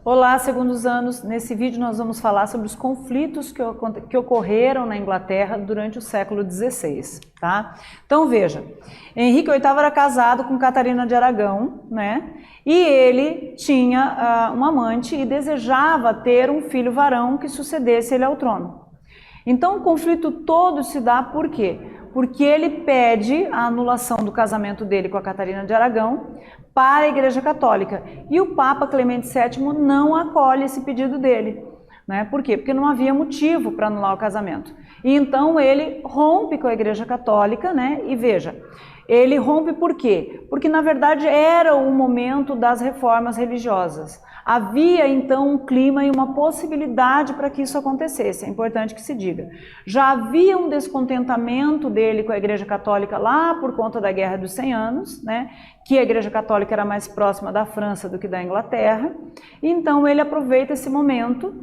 Olá, segundos anos. Nesse vídeo nós vamos falar sobre os conflitos que ocorreram na Inglaterra durante o século XVI, tá? Então veja, Henrique VIII era casado com Catarina de Aragão, né? E ele tinha um amante e desejava ter um filho varão que sucedesse ele ao trono. Então o conflito todo se dá por quê? Porque ele pede a anulação do casamento dele com a Catarina de Aragão para a Igreja Católica. E o Papa Clemente VII não acolhe esse pedido dele. Né? Por quê? Porque não havia motivo para anular o casamento. E então ele rompe com a Igreja Católica, né? E veja, ele rompe por quê? Porque na verdade era o momento das reformas religiosas. Havia então um clima e uma possibilidade para que isso acontecesse, é importante que se diga. Já havia um descontentamento dele com a Igreja Católica lá por conta da Guerra dos 100 Anos, né? Que a Igreja Católica era mais próxima da França do que da Inglaterra. Então ele aproveita esse momento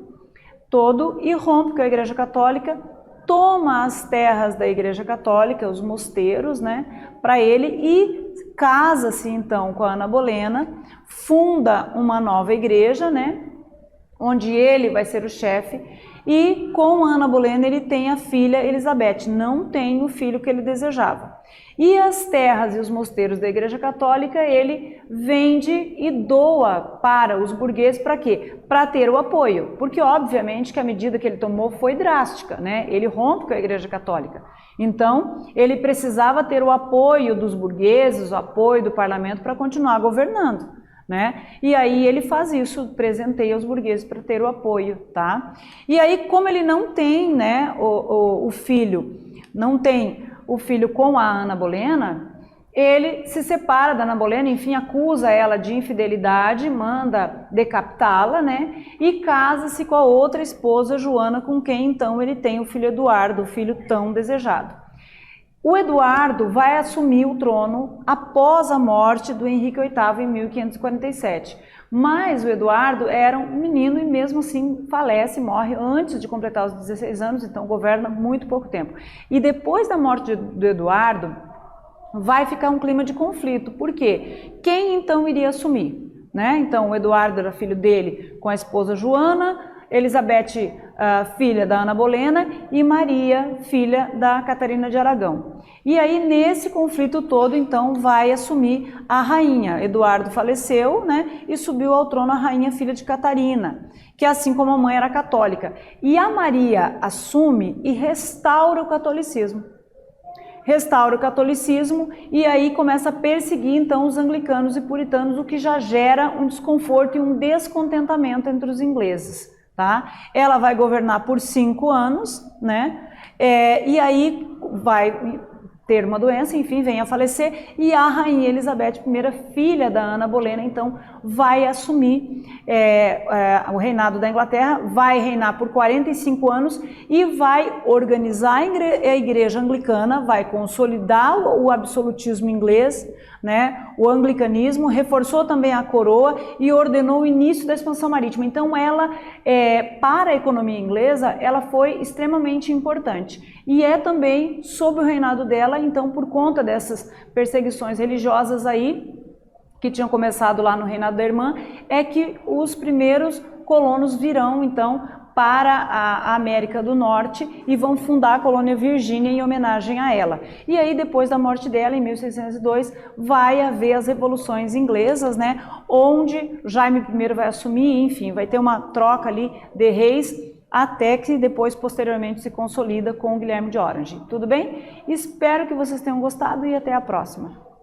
todo e rompe com a Igreja Católica, toma as terras da Igreja Católica, os mosteiros, né, para ele e casa-se então com a Ana Bolena, funda uma nova igreja, né, onde ele vai ser o chefe, e com a Ana Bolena ele tem a filha Elizabeth, não tem o filho que ele desejava. E as terras e os mosteiros da Igreja Católica ele vende e doa para os burgueses para quê? Para ter o apoio, porque obviamente que a medida que ele tomou foi drástica, né? Ele rompe com a Igreja Católica. Então ele precisava ter o apoio dos burgueses, o apoio do parlamento para continuar governando. Né? E aí ele faz isso, presenteia os burgueses para ter o apoio, tá? E aí como ele não tem, né, o filho, não tem o filho com a Ana Bolena, ele se separa da Ana Bolena, enfim, acusa ela de infidelidade, manda decapitá-la, né? E casa-se com a outra esposa, Joana, com quem então ele tem o filho Eduardo, o filho tão desejado. O Eduardo vai assumir o trono após a morte do Henrique VIII em 1547. Mas o Eduardo era um menino e mesmo assim falece, morre antes de completar os 16 anos, então governa muito pouco tempo. E depois da morte do Eduardo, vai ficar um clima de conflito. Por quê? Quem então iria assumir? Né? Então o Eduardo era filho dele com a esposa Joana, Elizabeth, filha da Ana Bolena, e Maria, filha da Catarina de Aragão. E aí, nesse conflito todo, então, vai assumir a rainha. Eduardo faleceu, né, e subiu ao trono a rainha filha de Catarina, que assim como a mãe era católica. E a Maria assume e restaura o catolicismo. Restaura o catolicismo e aí começa a perseguir então os anglicanos e puritanos, o que já gera um desconforto e um descontentamento entre os ingleses. Tá? Ela vai governar por 5 anos, né? E aí vai ter uma doença, enfim, vem a falecer, e a rainha Elizabeth I, filha da Ana Bolena, então vai assumir o reinado da Inglaterra, vai reinar por 45 anos e vai organizar a igreja anglicana, vai consolidar o absolutismo inglês, né, o anglicanismo, reforçou também a coroa e ordenou o início da expansão marítima. Então ela, para a economia inglesa, ela foi extremamente importante. E é também sob o reinado dela, então por conta dessas perseguições religiosas aí, que tinham começado lá no reinado da irmã, é que os primeiros colonos virão então para a América do Norte e vão fundar a colônia Virgínia em homenagem a ela. E aí depois da morte dela, em 1602, vai haver as revoluções inglesas, né, onde Jaime I vai assumir, enfim, vai ter uma troca ali de reis, até que depois, posteriormente, se consolida com o Guilherme de Orange. Tudo bem? Espero que vocês tenham gostado e até a próxima.